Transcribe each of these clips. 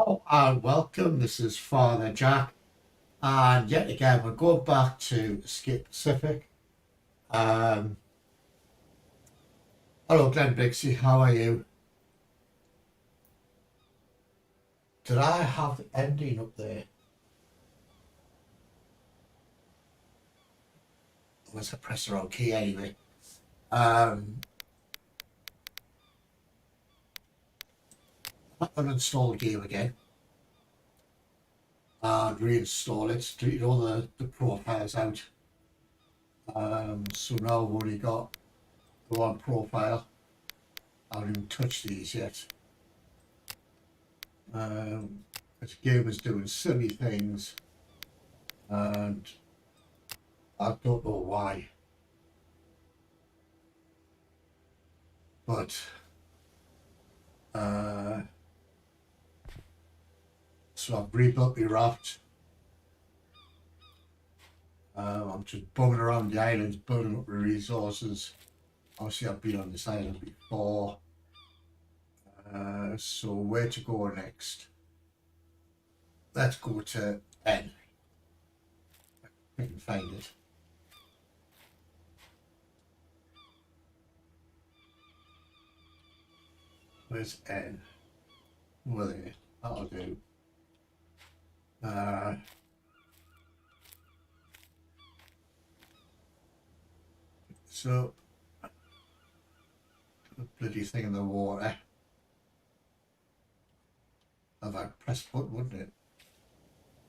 Oh, and welcome. This is Father Jack, and yet again we're going back to Skip Pacific. Um, Hello, Glenn Bixie. How are you? Did I have the ending up there? Was I press the wrong key anyway? Um, Uninstall the game again and reinstall it. Delete all the profiles out. So now we've only got the one profile. I haven't even touched these yet. This game is doing silly things, and I don't know why, but uh, so I've rebuilt my raft. I'm just bumming around the islands, building up the resources. Obviously, I've been on this island before. So where to go next? Let's go to N. I can find it. Where's N? Over there. That'll do. Uh, so the bloody thing in the water. Have I pressed button, wouldn't it?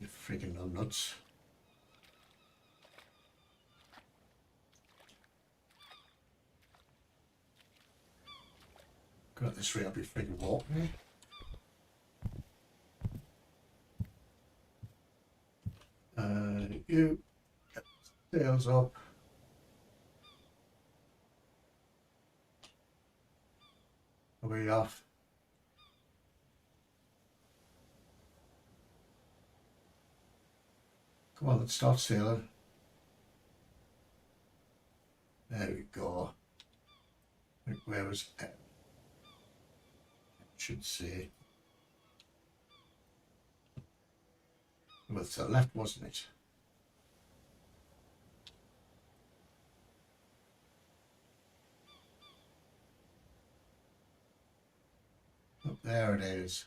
You freaking nuts. Got this rate, I'll be freaking walking. You get sails up. Away off. Come on, let's start sailing. There we go. Where was it? I should say. Well, it's to the left, wasn't it? Oh, there it is.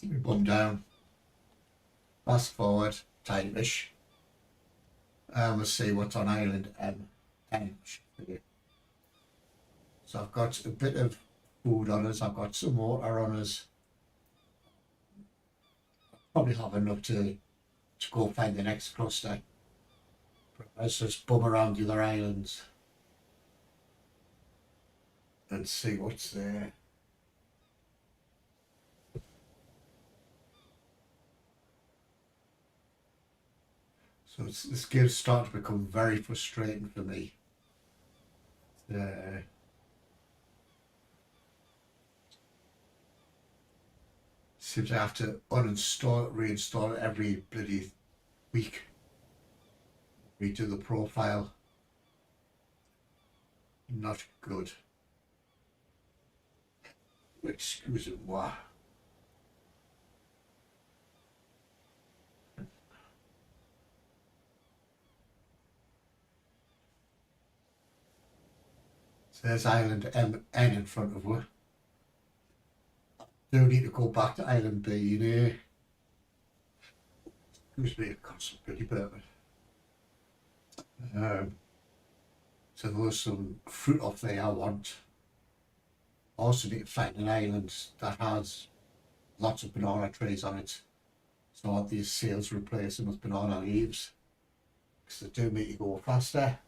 We bum down. Fast forward, time-ish. Let's see what's on island M. So I've got a bit of food on us. I've got some water on us. Probably have enough to go find the next cluster. But let's just bum around the other islands and see what's there. So this game's starting to become very frustrating for me. Seems I have to uninstall it, reinstall it every bloody week. Redo the profile. Not good. Excusez-moi. So there's island M N in front of her. Do need to go back to island B, you know. Excuse me, I've got some pretty burping. So there's some fruit off there I want. Also need to find an island that has lots of banana trees on it. So I want these sails replacing with banana leaves. Because they do make you go faster.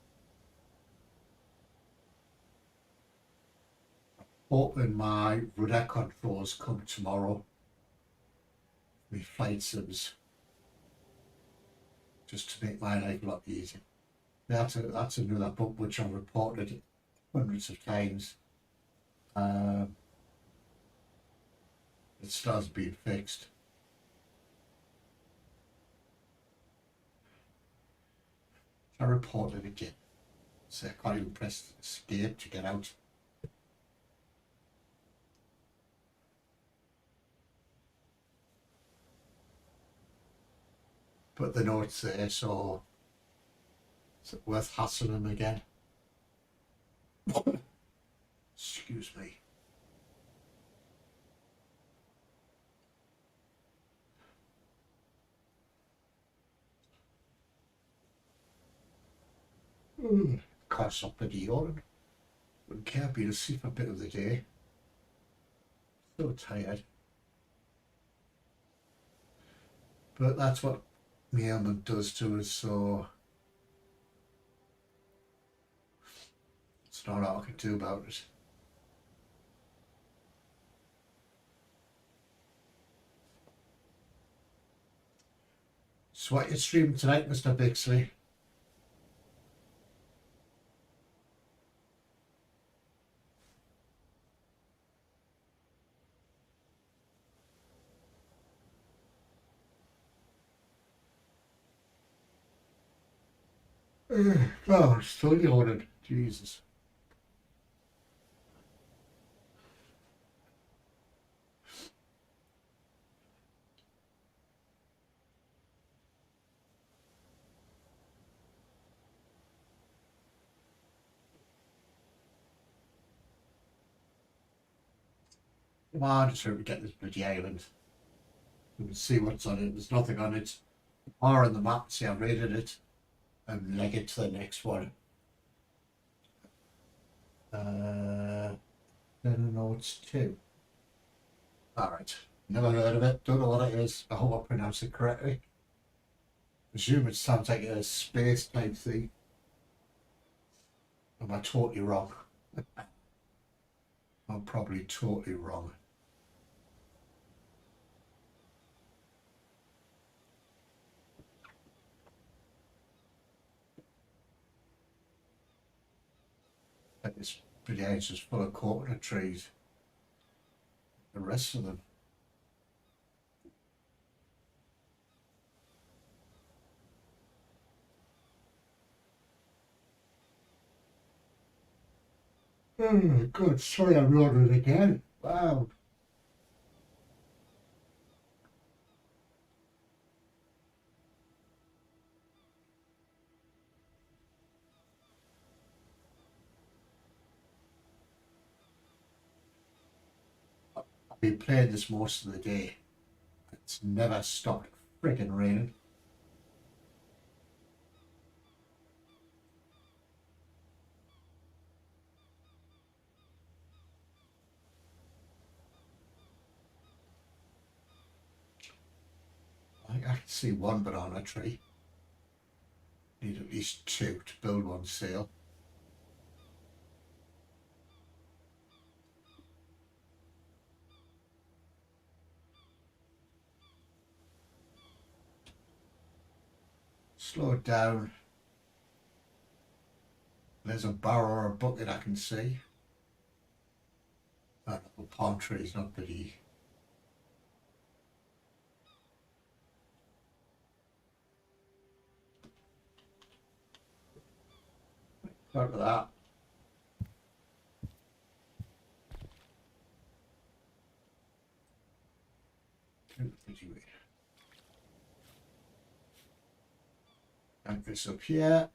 Hoping my rudder controls come tomorrow. My flight sims. Just to make my life a lot easier. That's another book which I've reported hundreds of times. It still has been fixed. I reported again. So I can't even press escape to get out. But the note's there, so it's worth hassling them again. Excuse me. Can't stop bloody yawning. Wouldn't care being asleep a bit of the day. So tired. But that's what the ailment does to us, so it's not all I can do about it. So what you streaming tonight, Mr. Bixley? Oh, still yawning. Jesus. Come on, just hope we get this bloody island. We can see what's on it. There's nothing on it. Or on the map, see I've rated it. And leg it to the next one. Then I know it's 2. Alright. Never heard of it. Don't know what it is. I hope I pronounced it correctly. Assume it sounds like a space type thing. Am I totally wrong? I'm probably totally wrong. Like this bloody house is full of coconut trees. The rest of them. Oh, God, sorry I wrote it again. Wow. I've been playing this most of the day. It's never stopped freaking raining. I can see one banana tree. Need at least 2 to build one sail. Slow it down. There's a barrel or a bucket I can see. That little palm tree is not pretty. Look at that. Back this up here.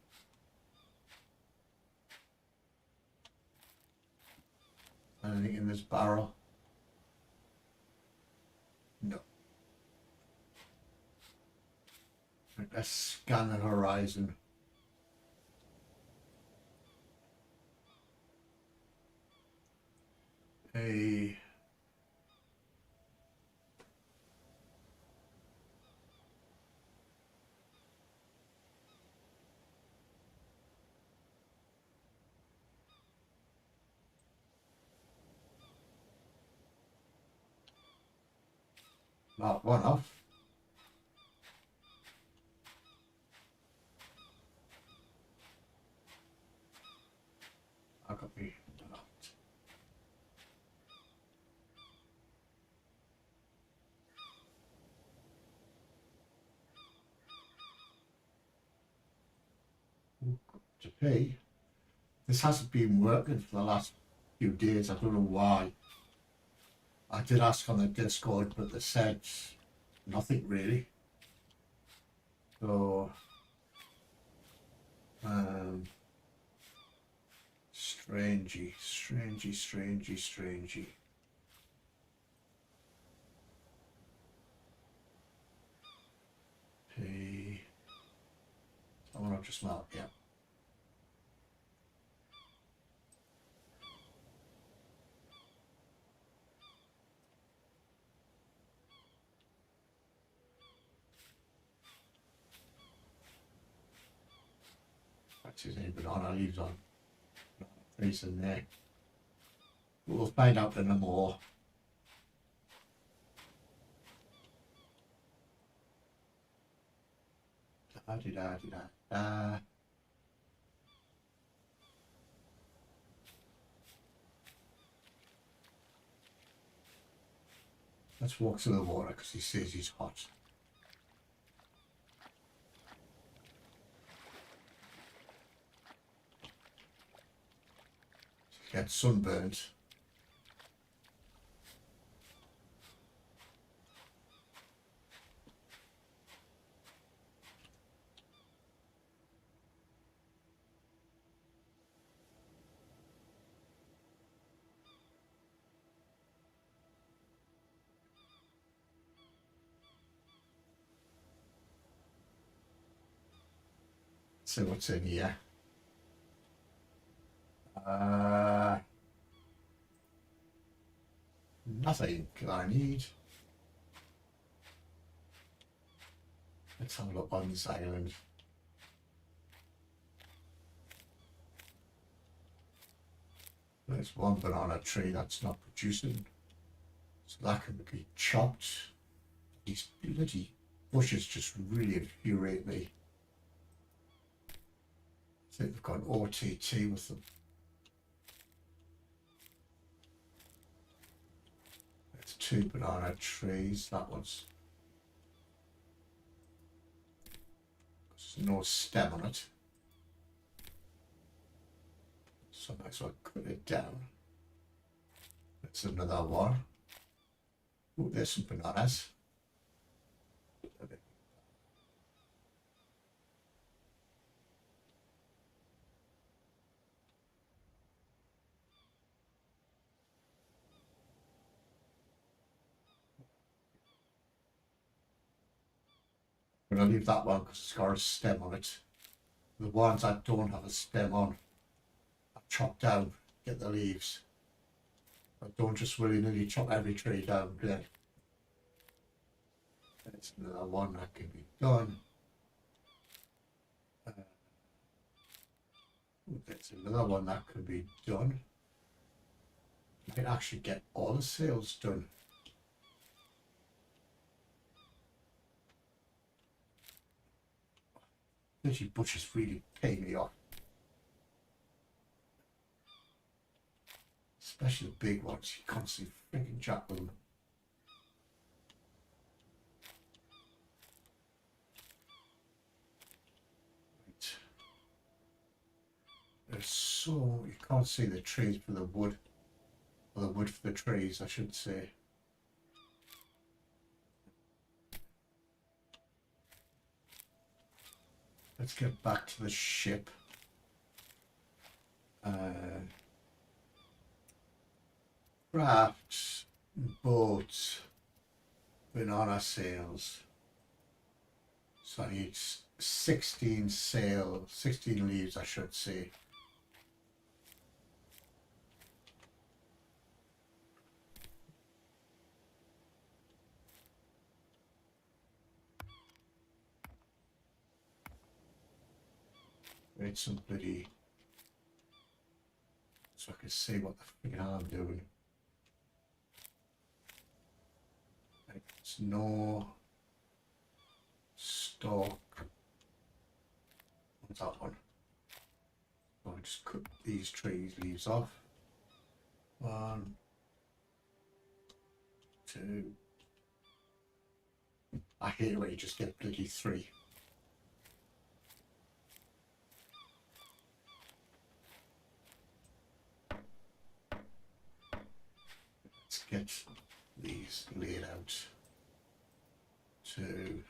Anything in this barrel? No. Let's scan the horizon. Hey. Mark one off. I got me. to pay. This hasn't been working for the last few days. I don't know why. I did ask on the Discord, but they said nothing really. So, strangey. Pay. I want to just mark, yeah. That's his name, banana leaves on. Face in there. We'll find out in a more. Let's walk to the water because he says he's hot. Get sunburned. See what's in here. Nothing I need. Let's have a look on this island. There's one banana tree that's not producing, so that can be chopped. These bloody bushes just really infuriate me. I think they've got an OTT with them. There's 2 banana trees. That one's, there's no stem on it, so I might as well cut it down. That's another one. Oh, there's some bananas. I'm going to leave that one because it's got a stem on it. The ones that don't have a stem on, I chop down, get the leaves. But don't just willy-nilly chop every tree down, then. There's another one that can be done. There's another one that can be done. You can actually get all the sails done. These bushes really pay me off. Especially the big ones, you constantly freaking jack with them. Right. There's so, you can't see the trees for the wood, or the wood for the trees, I should say. Let's get back to the ship. Crafts, boats, banana sails. So I need 16 sails, 16 leaves, I should say. Read some bloody, so I can see what the freaking hell I'm doing. Like, there's no stock. What's that one? So I just cut these trees leaves off. 1, 2. I hate it when you just get bloody 3. get these laid out to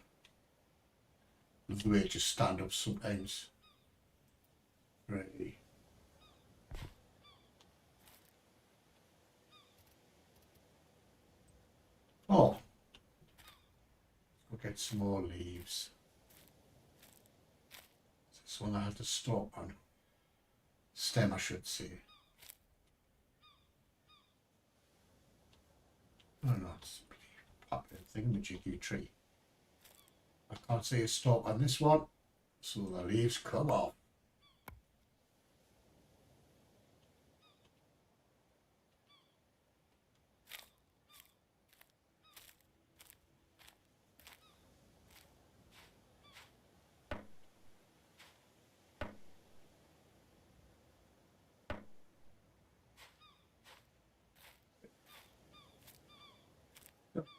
the way just stand up sometimes. Right. Oh, let's go get some more leaves. This one I had to stop on. Stem, I should say. Oh no, it's a popular thingamajiggy tree. I can't say a stop on this one, so the leaves come off.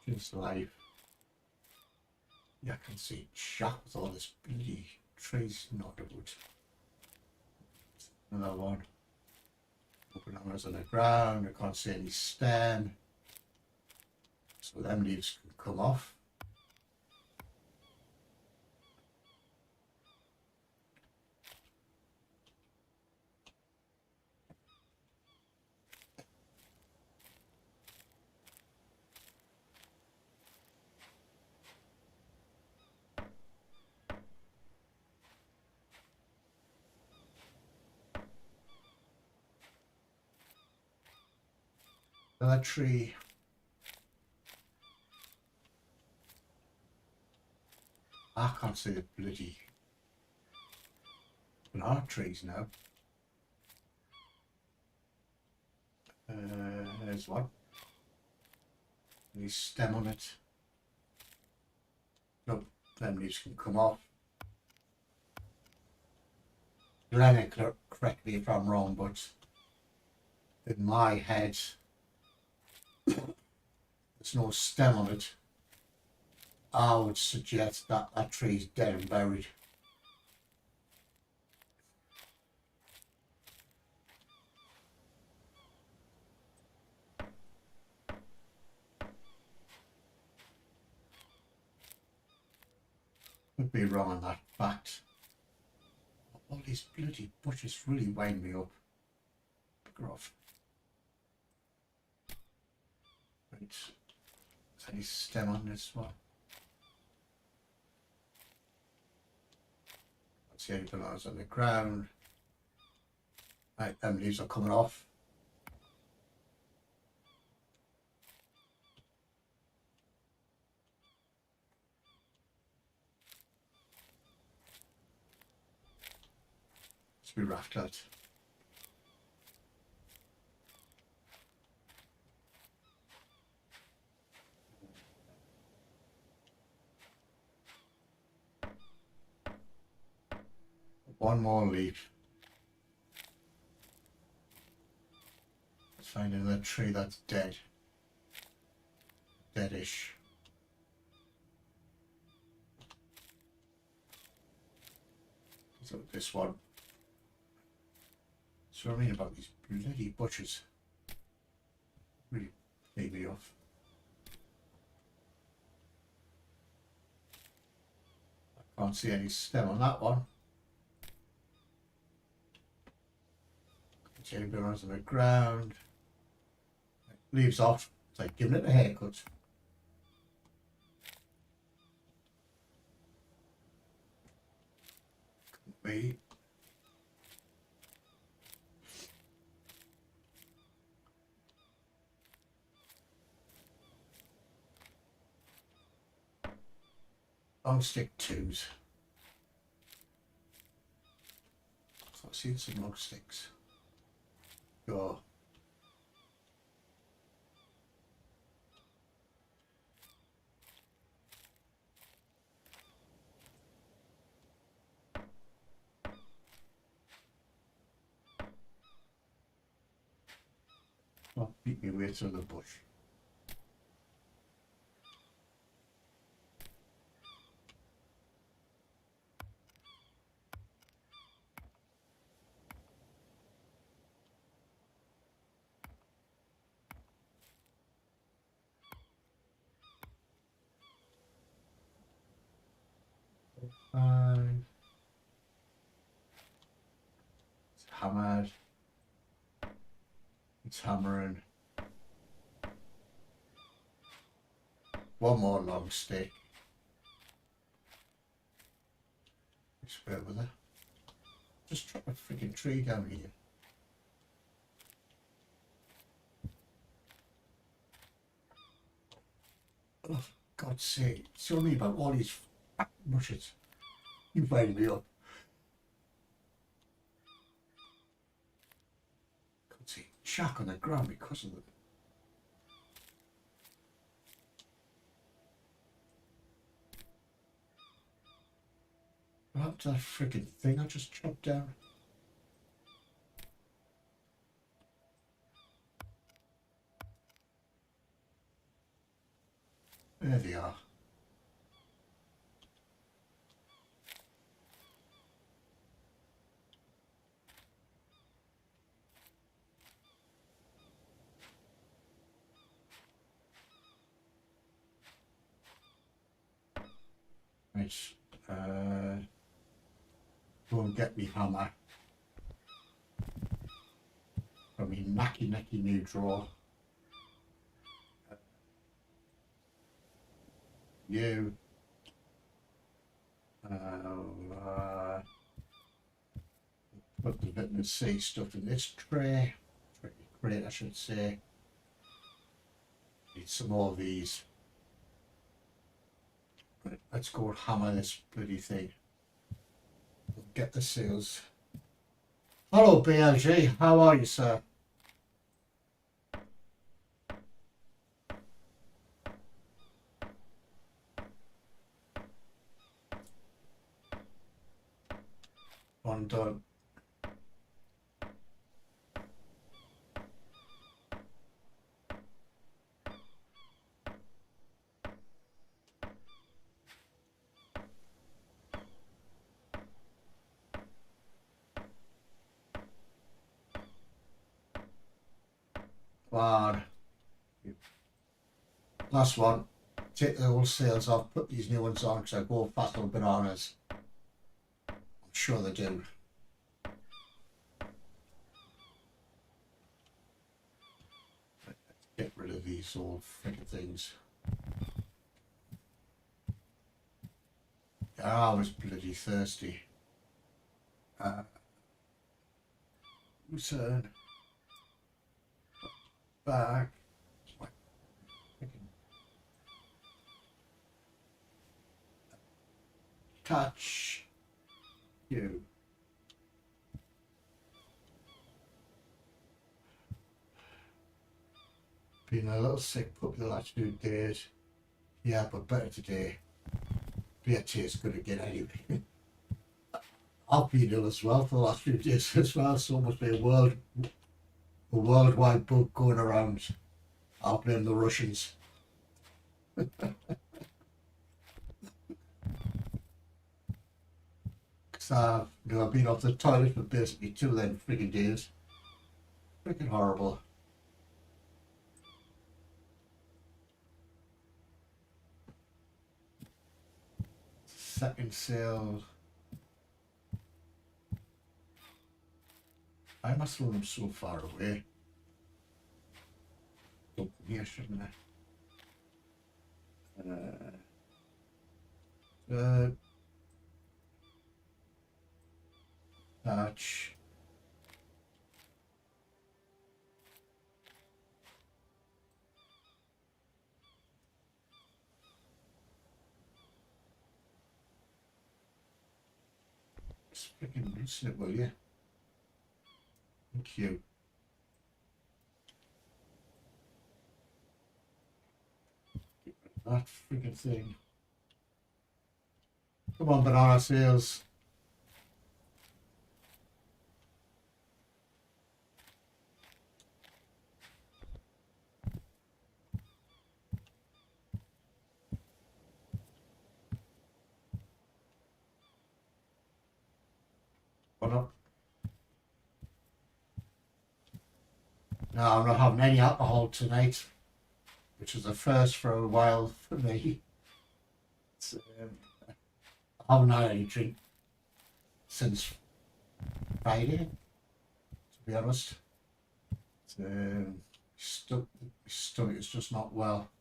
Just life. Yeah, I can see Jack with all this bloody trees knocked about. Another one. Open arrows on the ground, I can't see any stem. So them leaves can come off. Another tree. I can't see the bloody banana trees now. There's one. Any stem on it. Nope, them leaves can come off. Glenn, correct me if I'm wrong, but in my head, there's no stem on it. I would suggest that that tree's dead and buried. Could be wrong on that fact. All these bloody bushes really wind me up. Bugger off. Right. Is there any stem on this one? Let's see any bananas on the ground. Right, them leaves are coming off. Let's be raft out. One more leaf. Let's find another tree that's dead. Deadish. So this one. So I mean about these bloody bushes. Really take me off. I can't see any stem on that one. Cherry bananas on the ground. Leaves off. It's like giving it a haircut. Wait. Long stick twos. So I've seen some long sticks. Go. I'll beat me way through the bush. 5. It's hammered. It's hammering. One more long stick. Square with her. Just drop a freaking tree down here. Oh, for God's sake. Tell me about all these bushes. You wind me up. God's sake. Shack on the ground because of them. What happened to that freaking thing I just chopped down? There they are. Right. Go and get me hammer from me knacky new drawer. You put the vitamin C stuff in this tray. Crate, I should say. Need some more of these. Right, let's go and hammer this bloody thing. We'll get the seals. Hello BLG, how are you, sir? One done. One. Last one. Take the old sails off, put these new ones on because I go fast on bananas. I'm sure they do. Get rid of these old freaking things. I was bloody thirsty. Return. Back. Touch. You. Been a little sick puppy the last few days. Yeah, but better today. Beer tastes good again anyway. I've been ill as well for the last few days as well, so must be a worldwide bug going around. I'll blame the Russians. Because I've been off the toilet for basically 2 then friggin' days. Freaking horrible. Second sail. I must throw them so far away. Up here, shouldn't I? Touch. Just freaking loosen it, will you? Thank you. That freaking thing. Come on, banana sails. What up? No, I'm not having any alcohol tonight, which is a first for a while for me. I haven't had any drink since Friday, to be honest. Stomach is just not well.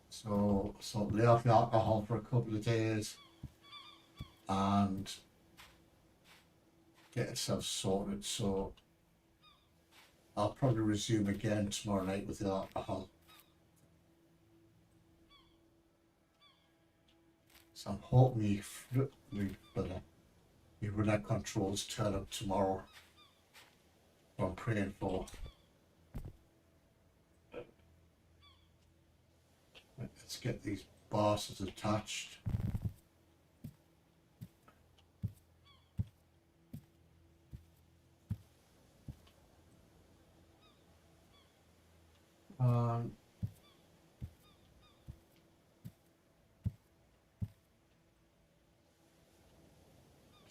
So lay off the alcohol for a couple of days and get itself sorted. So I'll probably resume again tomorrow night with the alcohol. So I'm hoping my runner controls turn up tomorrow. What I'm praying for. Let's get these bars attached.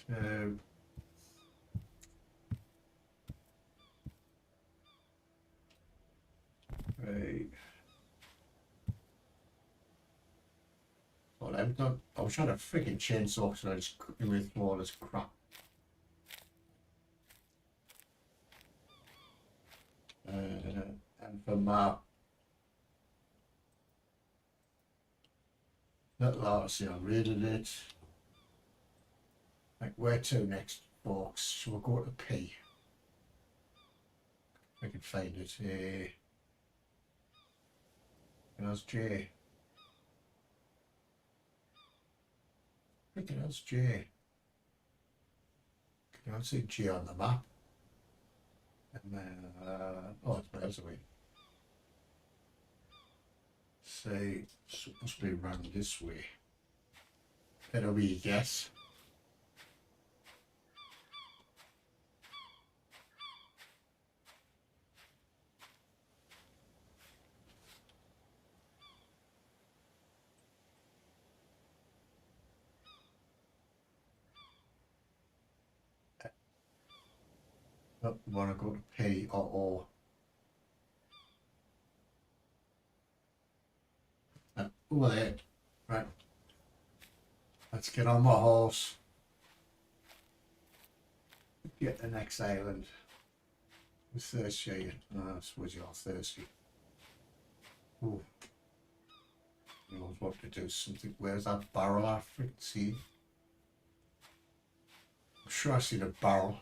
Two. Three. Well, I'm done. I was trying to freaking chainsaw because I just cooking with all this crap. And for my little artist, I rated it. Like, where to next, folks? So we'll go to P. If I can find it. There's J. I think that's J. Can I see J on the map? And then, oh, it's miles away. Say, supposed to be around this way. Better we guess. Oh, want to go to P or O. Over there. Right. Let's get on my horse. Get the next island. I'm thirsty. I suppose you're thirsty. Ooh. You know what to do. Something. Where's that barrel? I freaking see. I'm sure I see the barrel.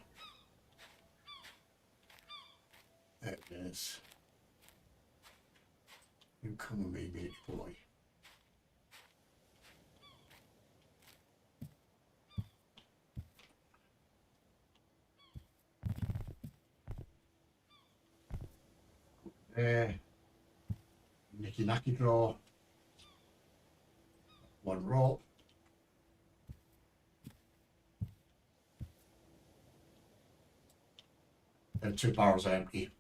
There it is. You come with me, mate boy. There. Nicky Nacky draw. One roll. And 2 barrels empty.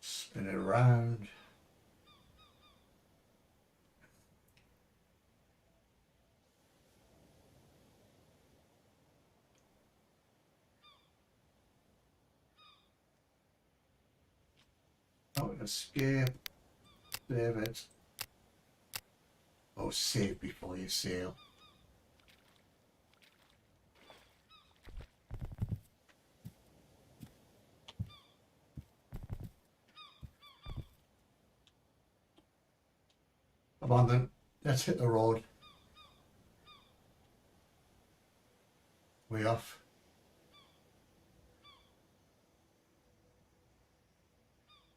Spin it around. Oh, escape. Save it. Oh, save before you sail. Come on then, let's hit the road. Way off.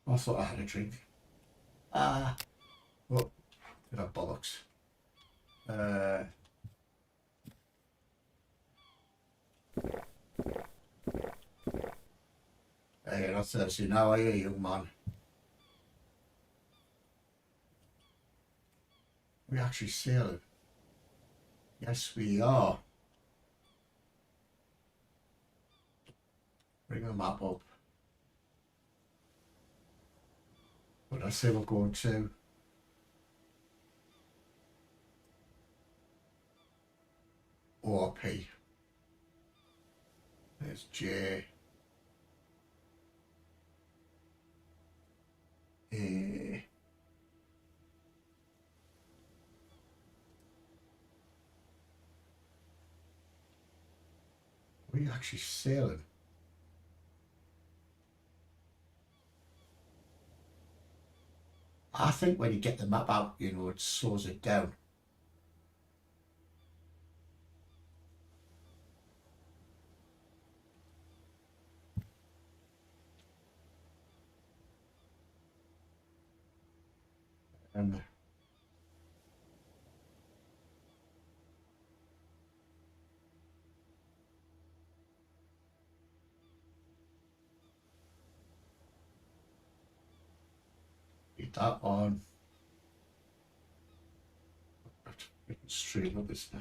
I thought I had a drink. Oh, did I bollocks? Hey, you're not thirsty now, are you, young man? We actually sailing. Yes, we are. Bring the map up. But I say we're going to. Or P. There's J. you actually sailing? I think when you get the map out, you know, it slows it down. And get that on. We can stream up this now.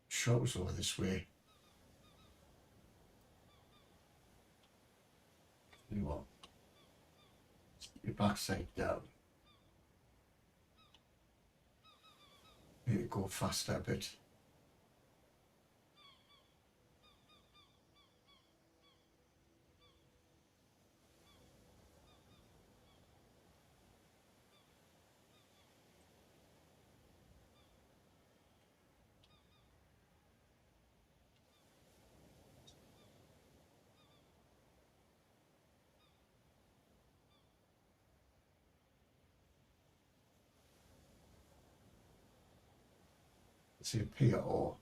Sure, it was over this way. You want your backside down. Maybe go faster a bit. Let's see a P or O.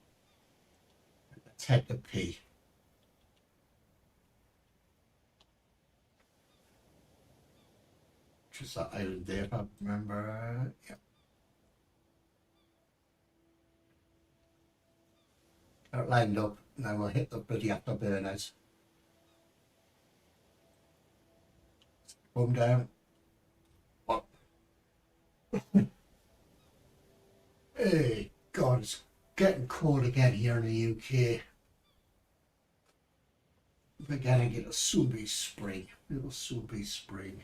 Let's head to P. Which is that island there, if I remember. Yeah. Got it lined up, and then we'll hit the bloody afterburners. Boom down. What? Hey, God, it's getting cold again here in the UK. Beginning, it'll soon be spring. It'll soon be spring.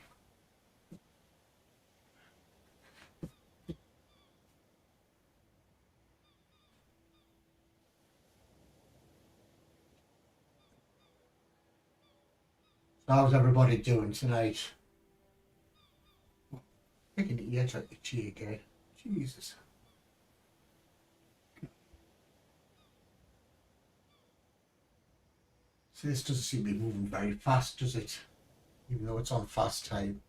So how's everybody doing tonight? Making the ears like itchy again. Jesus. So this doesn't seem to be moving very fast, does it? Even though it's on fast time.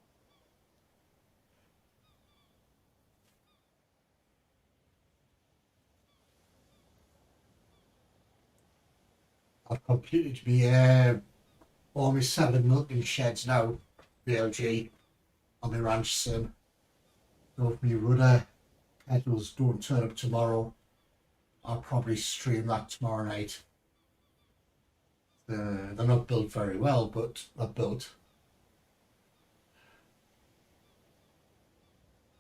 I've completed all my 7 milking sheds now, VLG, on my ranch sim. So if my rudder pedals don't turn up tomorrow, I'll probably stream that tomorrow night. They're not built very well, but they're built.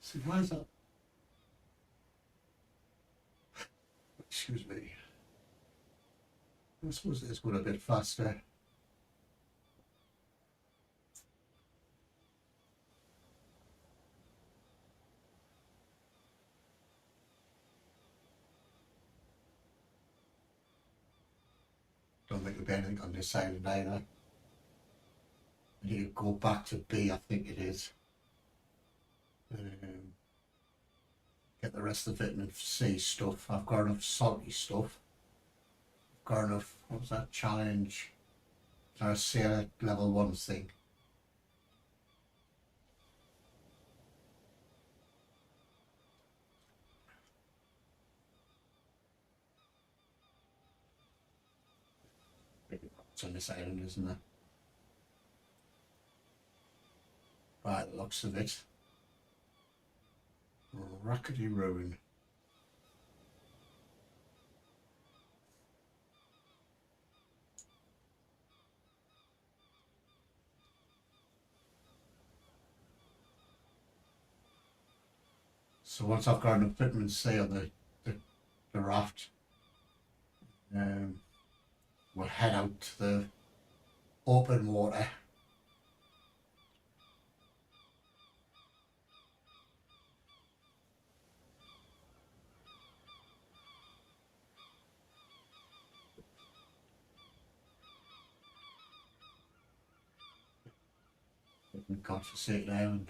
See, why is that? Excuse me. I suppose it's going a bit faster. Don't think there'll be anything on this island either. I need to go back to B, I think it is. Get the rest of the vitamin C stuff. I've got enough salty stuff. I've got enough, what was that challenge? Our sailor level 1 thing. It's on this island, isn't it? By the looks of it. Rackety ruin. So once I've got enough vitamin C on the raft, we'll head out to the open water. Godforsaken island.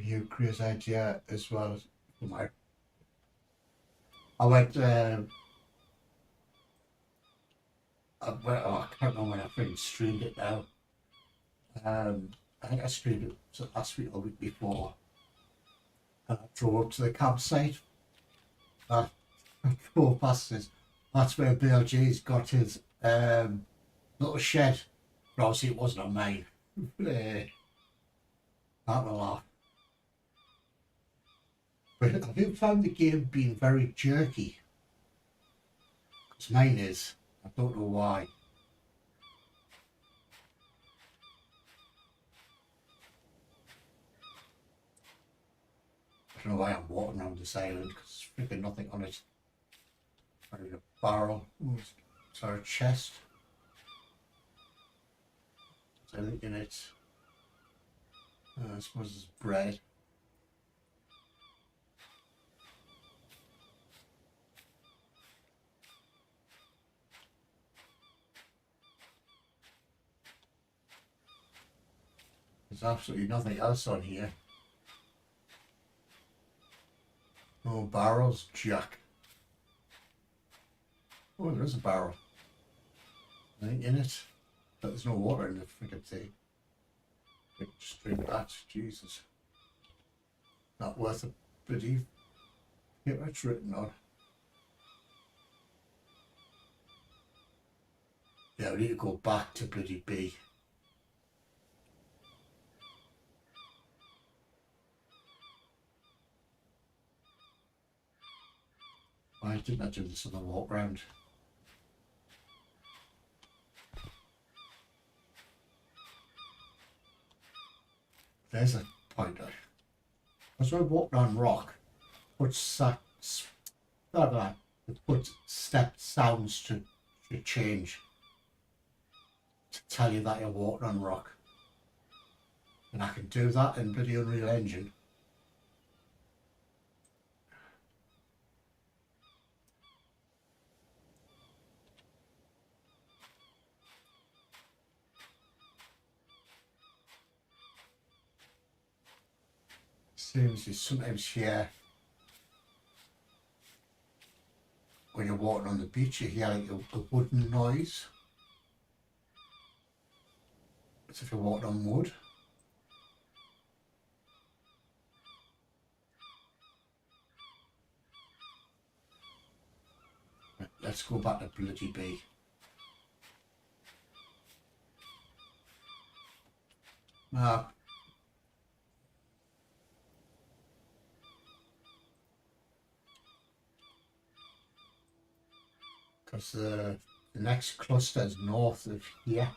you crazy idea as well for my. I went. I can't remember when I freaking streamed it now. I think I streamed it last week or week before. I drove up to the campsite. I drove past this. That's where BLG's got his little shed. But obviously it wasn't on mine. That a laugh. But I do find the game being very jerky. Because mine is. I don't know why. I don't know why I'm walking around this island because there's freaking nothing on it. A barrel. Sorry, a chest. Is anything in it? I suppose it's bread. There's absolutely nothing else on here. No barrels, Jack. Oh, there is a barrel. Nothing in it. But there's no water in the freaking thing. Just drink that, Jesus. Not worth a bloody paper it's written on. Yeah, we need to go back to bloody B. Why didn't I do this on the walk round? There's a pointer. As I walk down rock, put step sounds to change to tell you that you're walking on rock. And I can do that in bloody Unreal Engine. Seems you sometimes hear when you're walking on the beach, you hear like a wooden noise. As if you're walking on wood. Right, let's go back to bloody B. Now, because the next cluster is north of here.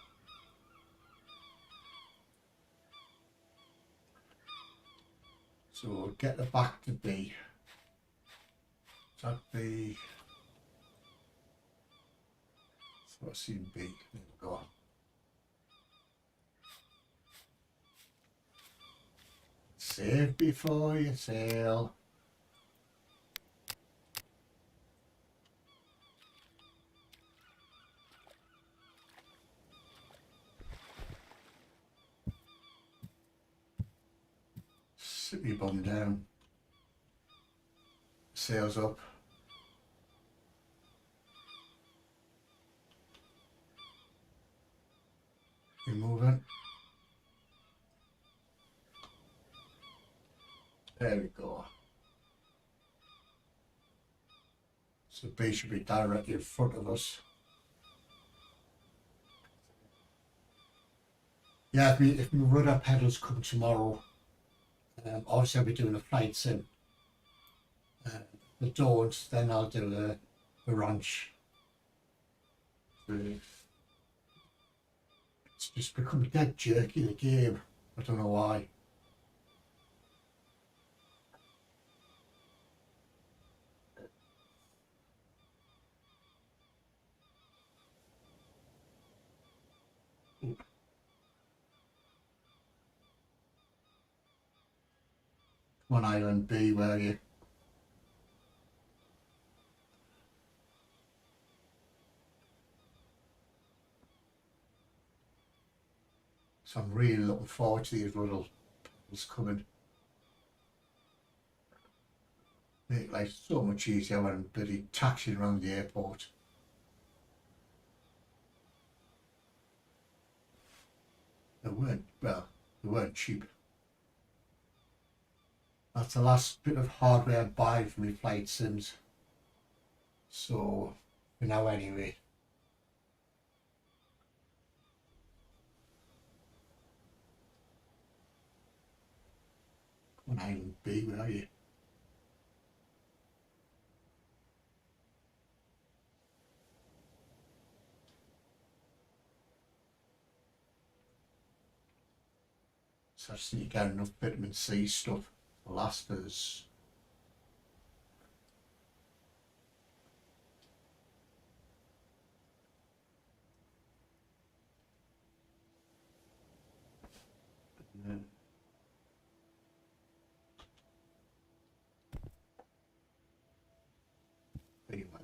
So we'll get the back to B. Is that B? So I've seen B. There we go. Save before you sail. Sit your bum down. Sails up. You're moving. There we go. So B should be directly in front of us. Yeah, if my rudder pedals come tomorrow, obviously I'll be doing a flight sim. If they don't, then I'll do the ranch. It's just become dead jerky, the game. I don't know why. Come on, Island B, where are you? So I'm really looking forward to these little pedals coming. Make life so much easier when bloody taxiing around the airport. They weren't, well, they weren't cheap. That's the last bit of hardware I buy for my flight sims. So, for now anyway. Come on, Island B, where are you? So I just need to get enough vitamin C stuff to last us.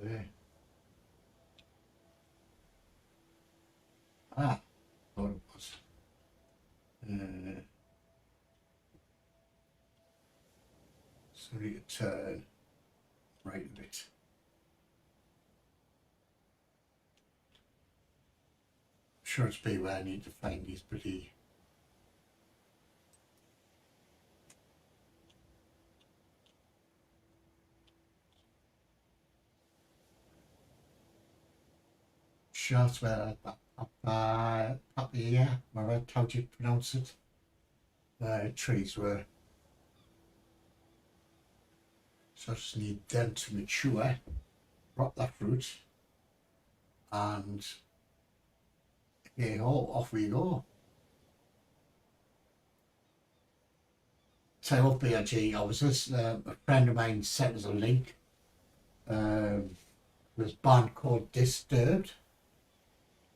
There. Ah, thought it was. So we need to turn right a bit. I'm sure it's be where I need to find these pretty. Shots where yeah, right, how do you pronounce it? Trees were. So I just need them to mature, rot that fruit, and hey ho, off we go. Tell you what, BRG, I was just a friend of mine sent us a link. This band called Disturbed.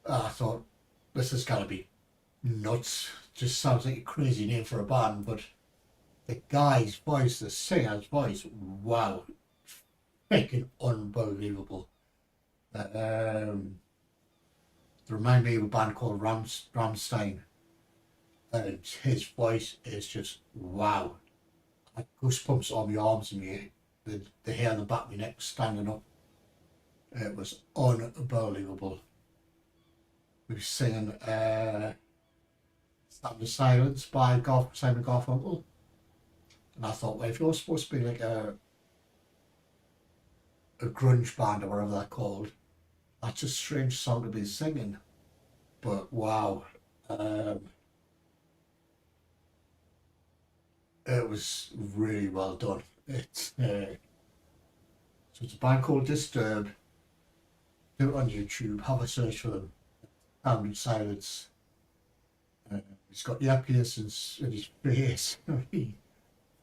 I thought this has got to be nuts. Just sounds like a crazy name for a band, but the guy's voice, the singer's voice, wow, freaking unbelievable. They remind me of a band called Ramstein, and his voice is just wow. I goosebumps on my arms and the hair on the back of my neck standing up. It was unbelievable. We were singing Sound of Silence by Simon Garfunkel. And I thought, well, if you're supposed to be like a grunge band or whatever they're called, that's a strange song to be singing. But wow, it was really well done. So it's a band called Disturbed. Do it on YouTube. Have a search for them. Sound of Silence. He's got earpieces in his face.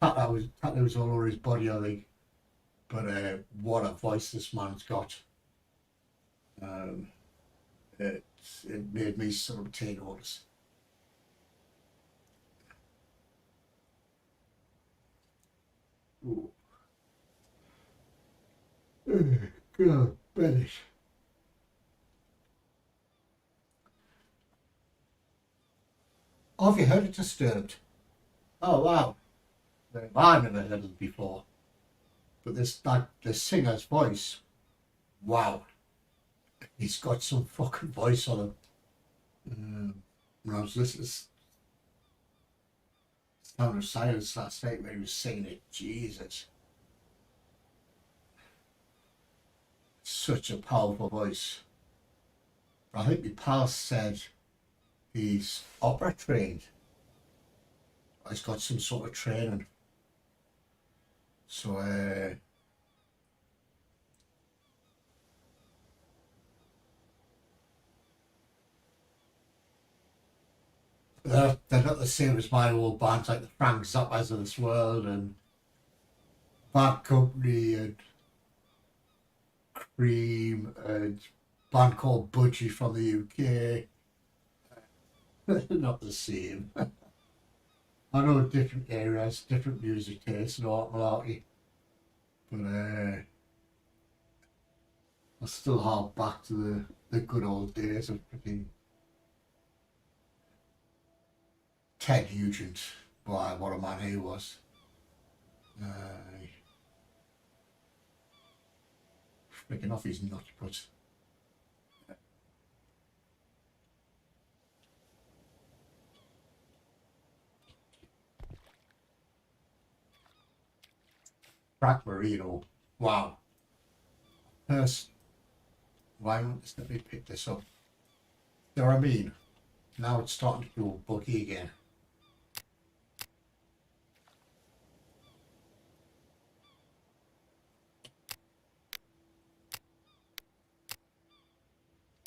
That was all over his body, I think. But what a voice this man's got. It made me sort of take notice. Ooh. God, Bennett. Oh, have you heard of Disturbed? Oh wow, I've never heard of it before. But the singer's voice, wow, he's got some fucking voice on him. When I was listening to Sound of Silence last night when he was singing it, Jesus, such a powerful voice. I think my pal said he's opera trained. He's got some sort of training. So they're not the same as my old bands like the Frank Zappas of this world and Bad Company and Cream and a band called Budgie from the UK. Not the same. I know different areas, different music tastes and all malarkey, but I still hark back to the good old days of freaking Ted Nugent. Boy, what a man he was. flicking off his nut, but Frank Marino, wow. First, why won't this let me pick this up? You know what I mean? Now it's starting to go buggy again.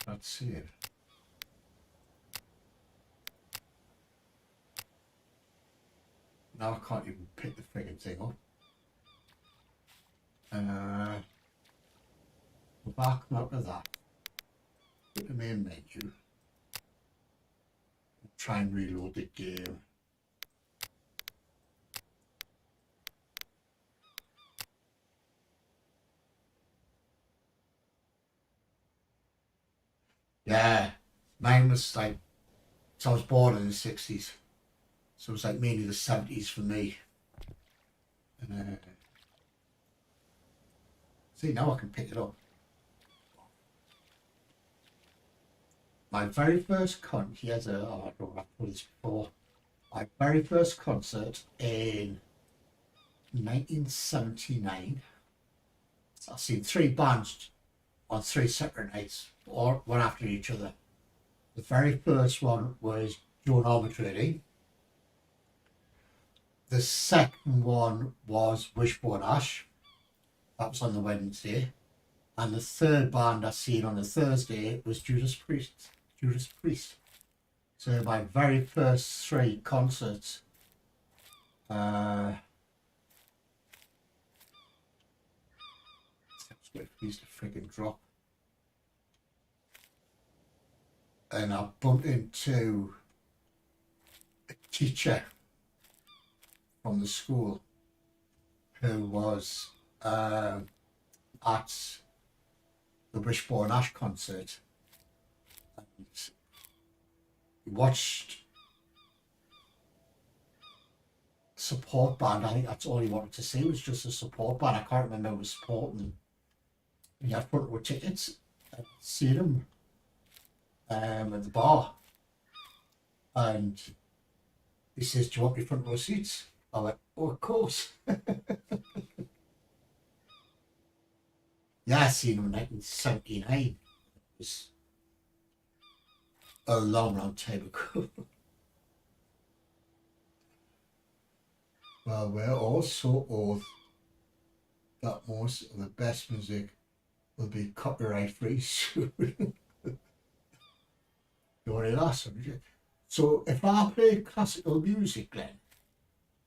Let's see it. Now I can't even pick the friggin' thing up. Go back out of that. Go to the main menu. Try and reload the game. Yeah, mine was like, so I was born in the 60s. So it was like mainly the 70s for me. And see, now I can pick it up. My very first here's a, oh, I don't know I've put this before. My very first concert in 1979. So I've seen 3 bands on 3 separate nights, or one after each other. The very first one was Joan Armatrading. The second one was Wishbone Ash. That was on the Wednesday. And the third band I seen on the Thursday was Judas Priest. Judas Priest. So my very first 3 concerts. Let's wait for these to friggin' drop. And I bumped into a teacher from the school who was at the Wishbone Ash concert, and we watched support band. I think that's all he wanted to see, was just a support band. I can't remember who was supporting. We had front row tickets. I'd seen him at the bar, and he says, "Do you want me front row seats?" I went, "Oh, of course." Yeah, I seen him in 1979. It was a long, long time ago. Well, we're all so old that most of the best music will be copyright free soon. You want to ask them? So if I play classical music, Glenn,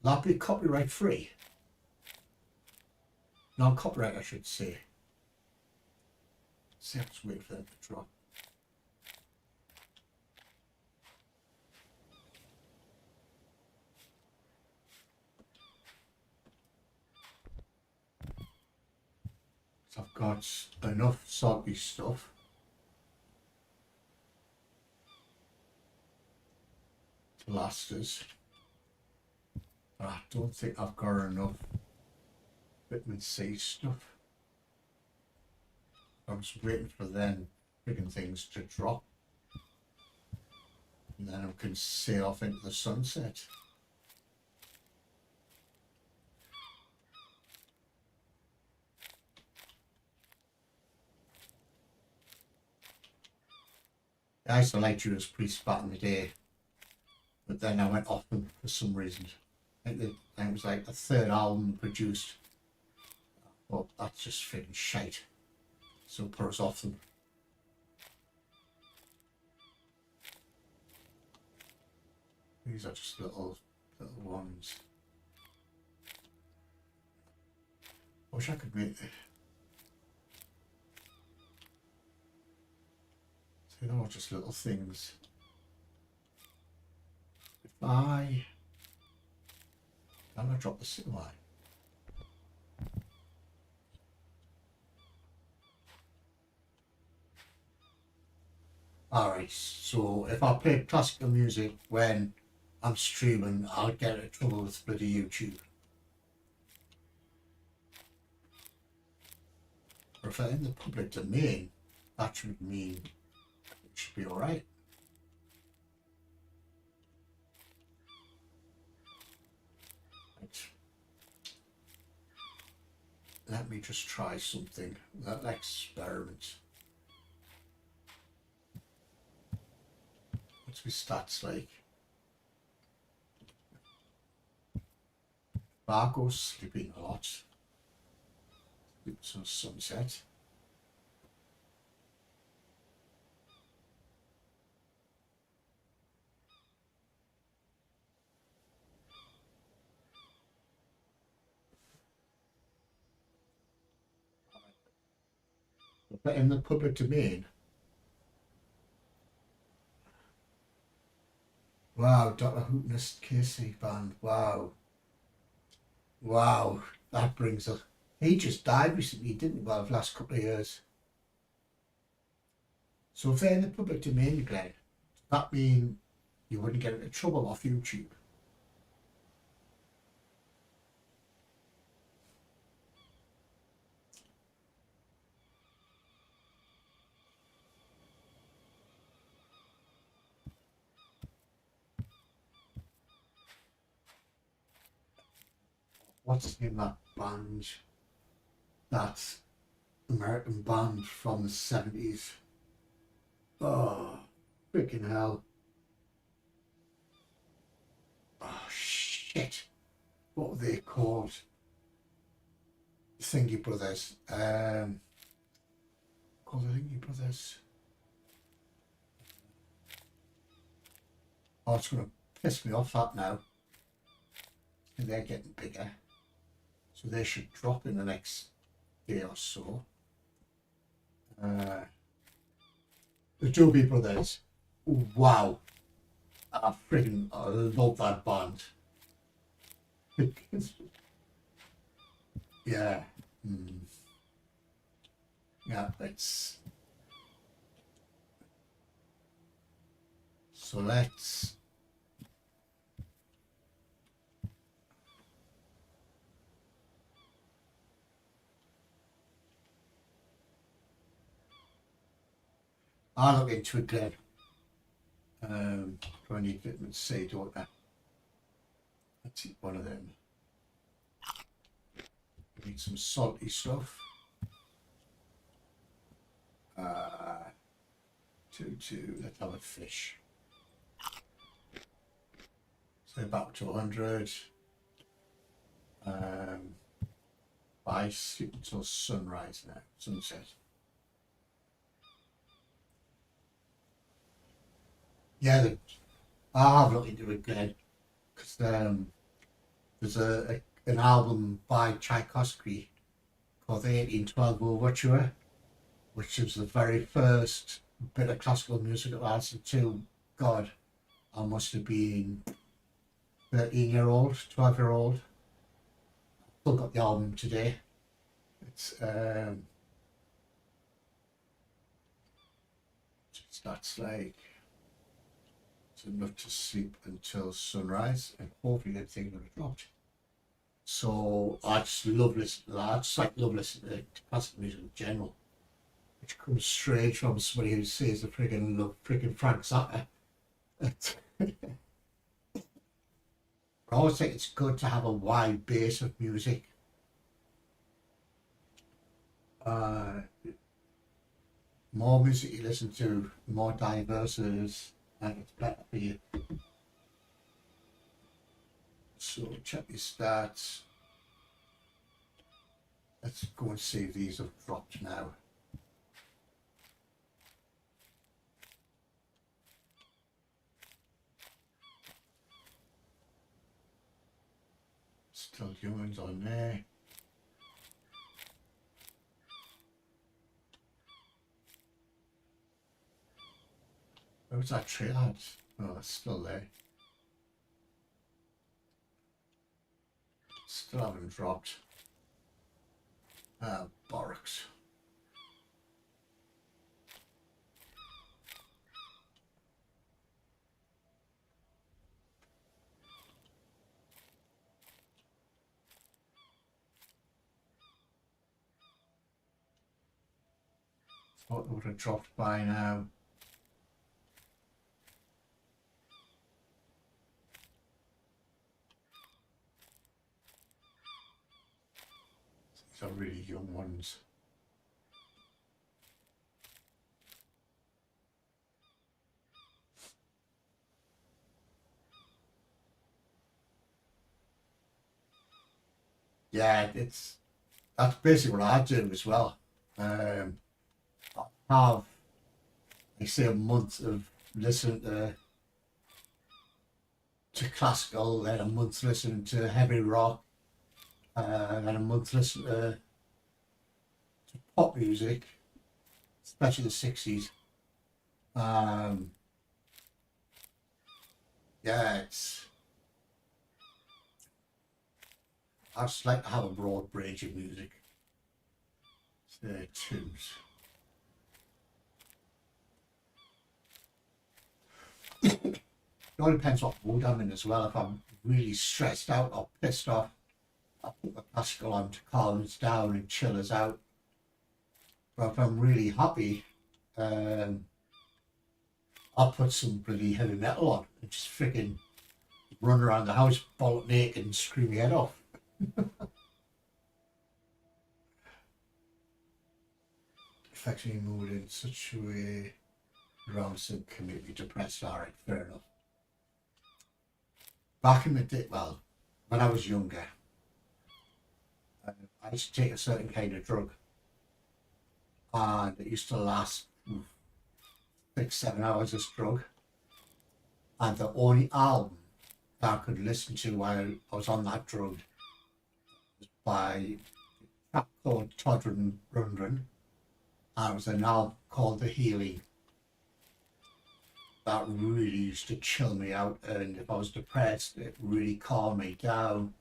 will that be copyright free? Non-copyright, I should say. So let's wait for them to drop. So I've got enough salty stuff to last us, but I don't think I've got enough vitamin C stuff. I'm just waiting for them friggin' things to drop, and then I can sail off into the sunset. I used to like Judas Priest back in the day, but then I went off them for some reason. I think it was like the 3rd album produced. Well, that's just friggin' shite. So put us off them. These are just little ones. I wish I could make it. So they're all just little things. If I'm gonna drop the ceiling line. Alright, so if I play classical music when I'm streaming, I'll get in trouble with bloody YouTube. For if they're in the public domain, that should mean it should be alright. Right. Let me just try something. That experiment. What's my stats like? Barco's sleeping a lot. It's a sunset. But in the public domain, wow, Dr. Hooteness Casey band, wow. Wow, that brings us. He just died recently, didn't he? Well, the last couple of years. So if they're in the public domain, Glenn, does that mean you wouldn't get into trouble off YouTube? What's the name of that band? That American band from the 70s. Oh, freaking hell. Oh, shit. What were they called? Thingy Brothers. Called the Thingy Brothers. Oh, it's going to piss me off that now. And they're getting bigger. So they should drop in the next day or so. The Doobie Brothers. Wow. I love that band. Yeah. Yeah, it's. So let's. I'll look into it, Glenn. I need vitamin C, don't I? Let's eat one of them. Need some salty stuff. 2, let's have a fish. So back to 100. I sleep until sunrise now, sunset. Yeah, I'll have a look into it again because there's an album by Tchaikovsky called the 1812 Overture, which is the very first bit of classical music I listened to. God, I must have been 13-year-old, 12-year-old. Still got the album today. It's that's like it's enough to sleep until sunrise, and hopefully that thing will have dropped. So I just love listening to that. I just like love listening to classical music in general, which comes straight from somebody who says the freaking love freaking Frank Zappa. I always think it's good to have a wide base of music. More music you listen to, more diverse it is, and it's better for you. So check your stats. Let's go and see if these have dropped now. Still humans on there. Where was that trail at? Oh, it's still there. Still haven't dropped. Bollocks. Thought it would have dropped by now. These are really young ones. Yeah, that's basically what I do as well. I have, I say, a month of listening to classical, then a month listening to heavy rock, then a month listening to pop music, especially the 60s. Yeah, I just like to have a broad range of music. Tunes. It all depends what mood I'm in as well. If I'm really stressed out or pissed off, I'll put the classical on to calm us down and chill us out. But if I'm really happy, I'll put some bloody heavy metal on and just freaking run around the house bolt naked and scream my head off. Affects my mood in such a way around some can make me depressed. Alright, fair enough. Back in the day, well, when I was younger, I used to take a certain kind of drug, and it used to last 6-7 hours this drug, and the only album that I could listen to while I was on that drug was by a chap called Todd Rundgren, and it was an album called The Healing. That really used to chill me out, and if I was depressed, it really calmed me down.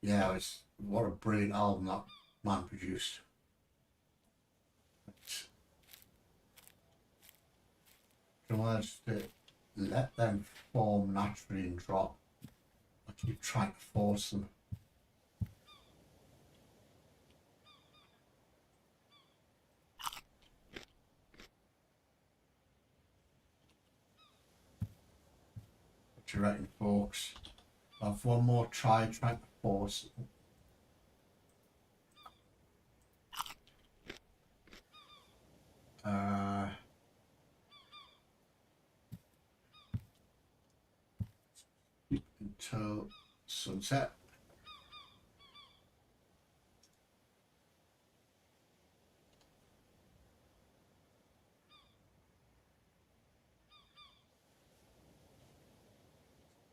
Yeah, what a brilliant album that man produced. To let them form naturally and drop. I keep trying to force them. What do you reckon, folks? I'll have one more try trying to force it. Until sunset.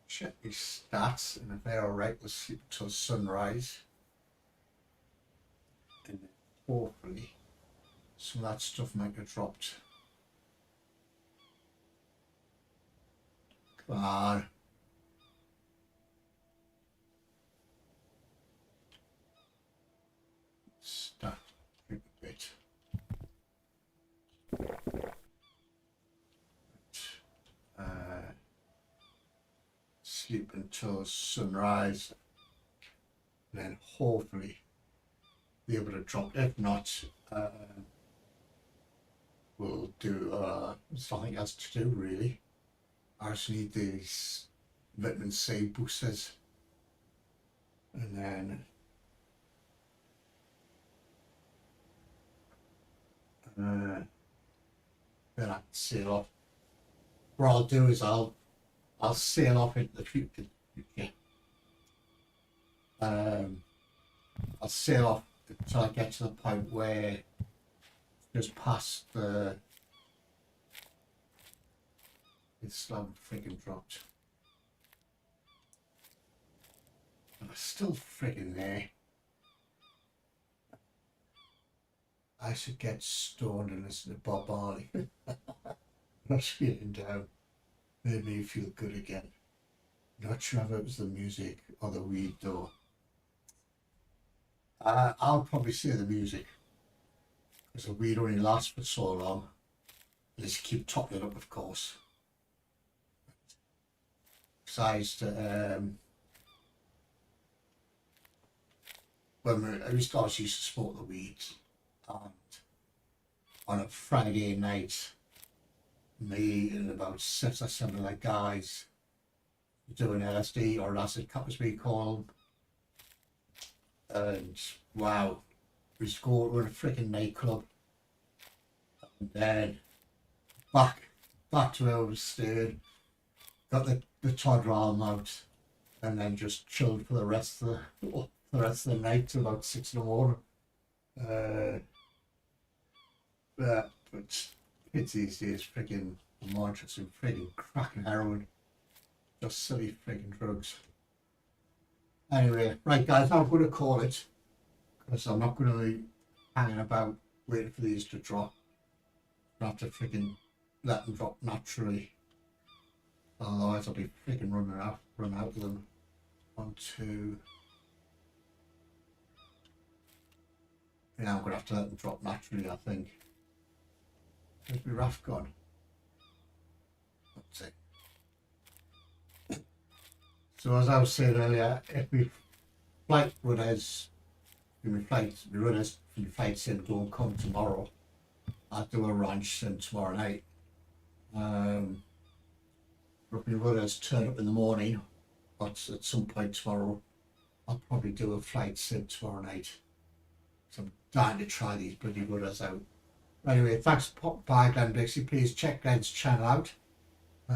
Check these stats, and if they're alright, we'll sleep until sunrise. And hopefully some of that stuff might have dropped. Come on. Start a bit. Sleep until sunrise, and then hopefully be able to drop. If not, we'll do something else to do really. I just need these vitamin C boosters, and then I can sail off. What I'll do is I'll sail off into the future. I'll sail off until I get to the point where just past the it's freaking dropped. And it's still freaking there. I should get stoned and listen to Bob Marley. Not feeling down. Made me feel good again. Not sure if it was the music or the weed though. I'll probably say the music, because the weed only lasts for so long. Let's keep topping it up, of course. Besides, when we started used to smoke the weed, and on a Friday night, me and about 6 or 7 of the guys doing LSD or acid cup as we call them, and wow, we used to go to a freaking nightclub, and then back to where we stayed, got the toddler arm out, and then just chilled for the rest of the night till about 6 in the morning. Yeah, but kids these days freaking more interested in freaking crack and heroin, just silly freaking drugs. Anyway, right guys, I'm going to call it, because I'm not going to be hanging about waiting for these to drop. I have to freaking let them drop naturally, otherwise I'll be freaking run out of them. 1, 2. Yeah, I'm gonna have to let them drop naturally, I think. Where's my raft gone? That's it. So as I was saying earlier, if my flight runners, my flight sim don't come tomorrow, I'll do a ranch sim tomorrow night. If my runners turn up in the morning, but at some point tomorrow, I'll probably do a flight sim tomorrow night. So I'm dying to try these bloody runners out. Anyway, thanks for popping by, Glenn Dixie. Please check Glenn's channel out.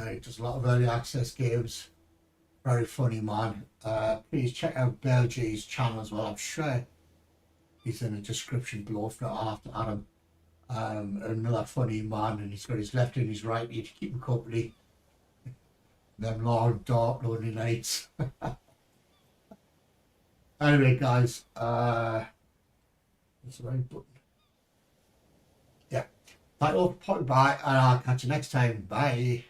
He does a lot of early access games. Very funny man. Please check out Bell G's channel as well. I'm sure he's in the description below if not, I'll have to add him. Another funny man, and he's got his left and his right knee to keep him company. Them long, dark, lonely nights. Anyway, guys, that's the right button. Yeah. Thank you all for popping by, and I'll catch you next time. Bye.